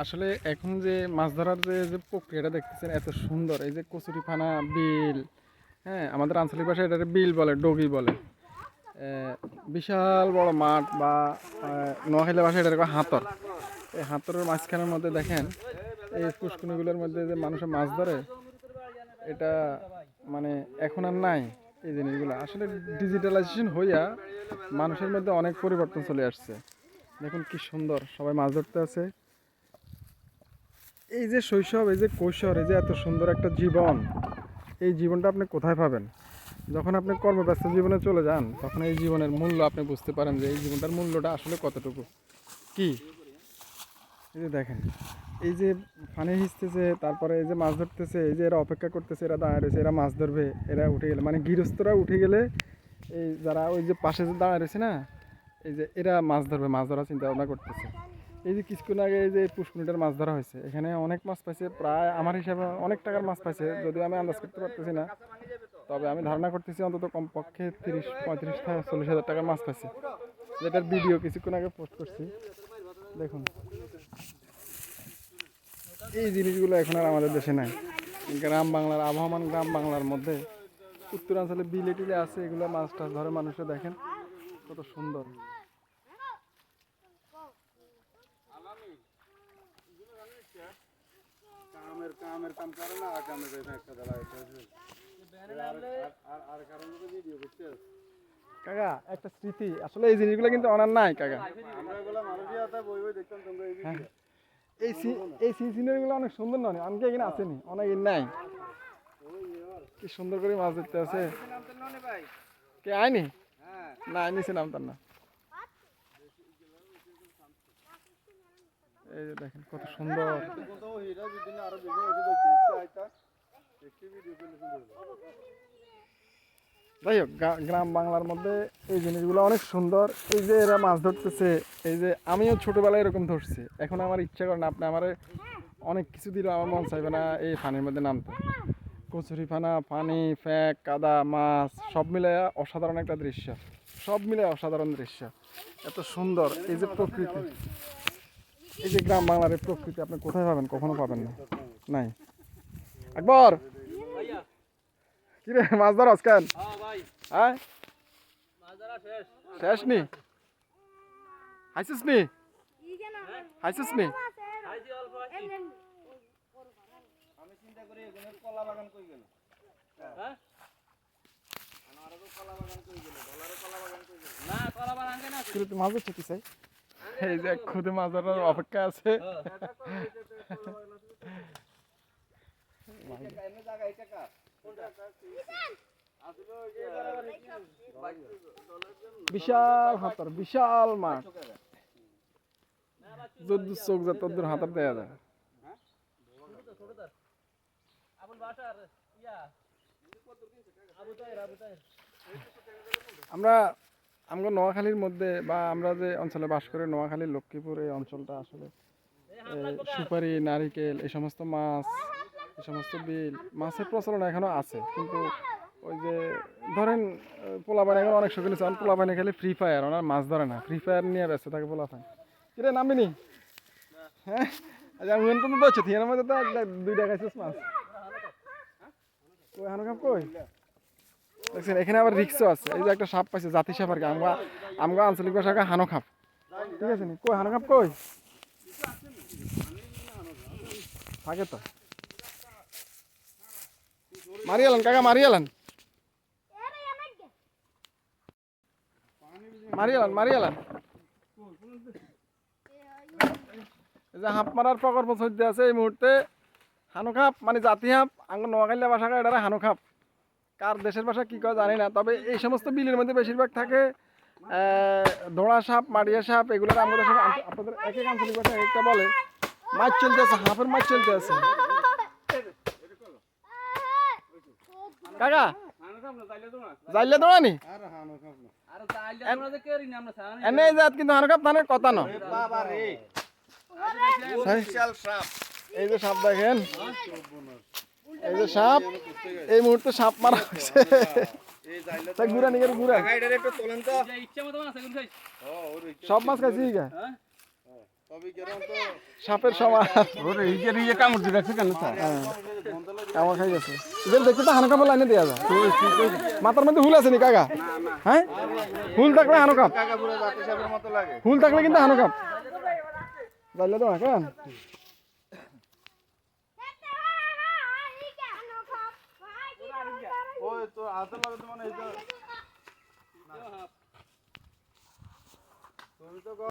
আসলে এখন যে মাছ ধরার যে প্রক্রিয়াটা দেখতেছেন এত সুন্দর, এই যে কচুরিপানা বিল, হ্যাঁ আমাদের আঞ্চলিক ভাষায় এটাকে বিল বলে, ডগি বলে। বিশাল বড় মাঠ বা নোয়াখালী ভাষায় এটাকে হাতর। এই হাতরের মাঝখানের মধ্যে দেখেন এই পুষ্কুনিগুলোর মধ্যে যে মানুষের মাছ ধরে, এটা মানে এখন আর নাই। এই জিনিসগুলো আসলে ডিজিটালাইজেশন হইয়া মানুষের মধ্যে অনেক পরিবর্তন চলে আসছে। দেখুন কি সুন্দর সবাই মাছ ধরতে আছে। এই যে শৈশব, এই যে কৈশোর, এই যে এত সুন্দর একটা জীবন, এই জীবনটা আপনি কোথায় পাবেন? যখন আপনি কর্মব্যস্ত জীবনে চলে যান তখন এই জীবনের মূল্য আপনি বুঝতে পারেন যে এই জীবনটার মূল্যটা আসলে কতটুকু কি। এই যে দেখেন, এই যে পানি হিঁচতেছে, তারপরে এই যে মাছ ধরতেছে, এই যে এরা অপেক্ষা করতেছে, এরা দাঁড়ায় রয়েছে, এরা মাছ ধরবে, এরা উঠে গেলে মানে গৃহস্থরা উঠে গেলে এই যারা ওই যে পাশে যে দাঁড়ায় রয়েছে না, এই যে এরা মাছ ধরবে, মাছ ধরার চিন্তা ভাবনা করতেছে। এই যে কিছুক্ষণ আগে এই যে ২৫ মিটার মাছ ধরা হয়েছে, এখানে অনেক মাছ পাইছে, প্রায় আমার হিসাবে অনেক টাকার মাছ পাইছে, যদিও আমি আন্দাজ করতে পারতেছি না, তবে আমি ধারণা করতেছি অন্তত কমপক্ষে ৩০, ৩৫ থেকে ৪০ হাজার টাকার মাছ পাইছে, যেটার ভিডিও কিছুক্ষণ আগে পোস্ট করছি। দেখুন এই জিনিসগুলো এখন আর আমাদের দেশে নাই। গ্রাম বাংলার আবহমান, গ্রাম বাংলার মধ্যে উত্তরাঞ্চলে বিলে টিলে আছে, এগুলো মাছ টাছ ধরে মানুষে, দেখেন কত সুন্দর। কাকা একটা স্মৃতি, আসলে এই জিনিসগুলো কিন্তু অনার নাই কাকা। হ্যাঁ, এই সিনারিগুলো অনেক সুন্দর নয়, অনেকে এখানে আসেনি, অনেকে নাই। কি সুন্দর করে মাছ ধরতে আছে। কে আয়নি? না নিচে নামতাম না। এই যে দেখেন কত সুন্দর। যাই হোক, গ্রাম বাংলার মধ্যে এই জিনিসগুলো অনেক সুন্দর। এই যে এরা মাছ ধরতেছে, এই যে আমিও ছোটবেলায় এরকম ধরছি, এখন আমার ইচ্ছা করে না, আপনি আমার অনেক কিছু দিলে আমার মন চাইবে না এই পানির মধ্যে নামতে। কচুরি ফানা, পানি, ফ্যাক, কাদা, মাছ সব মিলে অসাধারণ একটা দৃশ্য, সব মিলে অসাধারণ দৃশ্য, এত সুন্দর। এই যে প্রকৃতি, এই যে গ্রাম বাংলার এই প্রকৃতি আপনি কোথায় পাবেন? কখনো পাবেন না, নাই। আকবর কিরে মাছ ধর আজকাল? হ্যাঁ শেষ নি? হাইছিস নি? হাইছিস নি? মাছ ধরছে কি চাই? এই যে খুদে মাছ ধরার অপেক্ষা আছে। বিশাল হাতর, বিশাল মাঠ, যদ্দূর চোখ যা তদ্দূর হাতর দেয়া যায়। আমরা আমরা নোয়াখালীর মধ্যে বা আমরা যে অঞ্চলে বাস করি, নোয়াখালী লক্ষ্মীপুর এই অঞ্চলটা আসলে সুপারি, নারিকেল, এই সমস্ত মাছ, এই সমস্ত বিল মাছের প্রচলন এখনো আছে। কিন্তু ওই যে ধরেন পোলাপান এখন অনেক শৌখিন আছে, পোলাপানে খেলে ফ্রি ফায়ার, ওনার মাছ ধরে না, ফ্রি ফায়ার নিয়ে ব্যস্ত থাকে পোলাপান। কিরে নামবি নি? হ্যাঁ আচ্ছা, আমি তো বলছি থিয়ার মধ্যে তো দুইটা খাইছিস মাছ। কই হানো কাপ কই দেখছেন? এখানে আবার রিক্সও আছে। এই যে একটা সাপ পাইছে, জাতি সাপ আর কি, আমরা আমরা আঞ্চলিক ভাষাকে হানো খাপ, ঠিক আছে নি? কই হানো খাপ কই থাকে তো? মারি এলেন কাকা, মারি এলেন, মারি এলেন, মারি এলেন। এই যে হাঁপ মারার প্রকল্প চলতে আছে এই মুহূর্তে। হানু খাপ মানে জাতি হাঁপ, আঙ্গ নোয়াখালী ভাষা এটা হানু খাপ, কার দেশের ভাষা কী কয় জানি না। তবে এই সমস্ত বিলের মধ্যে বেশিরভাগ থাকে ধোঁড়া সাপ, মাড়িয়া সাপ, এগুলোর আমাদের সাথে আপনাদের এক এক আঞ্চলিক ভাষা একটা বলে। মাছ চলতে আছে, হাঁপের মাছ চলতে আছে কাকা। জাইলে দৌড়ানি এনে যাত, কিন্তু হানু খাপ ধানের কথা নয়। এই যে সাপ দেখেন, এই যে সাপ, এই মুহূর্তে সাপ মারা হয়েছে। গুড়া নিয়ে গুড়া সব মাছ খাইছি। সাপের সমান ওরে এই যে কামড় দিয়ে রাখছে কেন স্যার? কামড় খাই গেছে এদের দেখতে তো হানুকাপের লাইনে দেওয়া যায় মাথার মধ্যে হুল আছে নি কাকা হ্যাঁ হুল থাকলে হানুকাপ হুল থাকলে কিন্তু হানুকাপ যাইলে তো কেন ওই তো হাতে লাগে তো মানে এই তো তুমি তো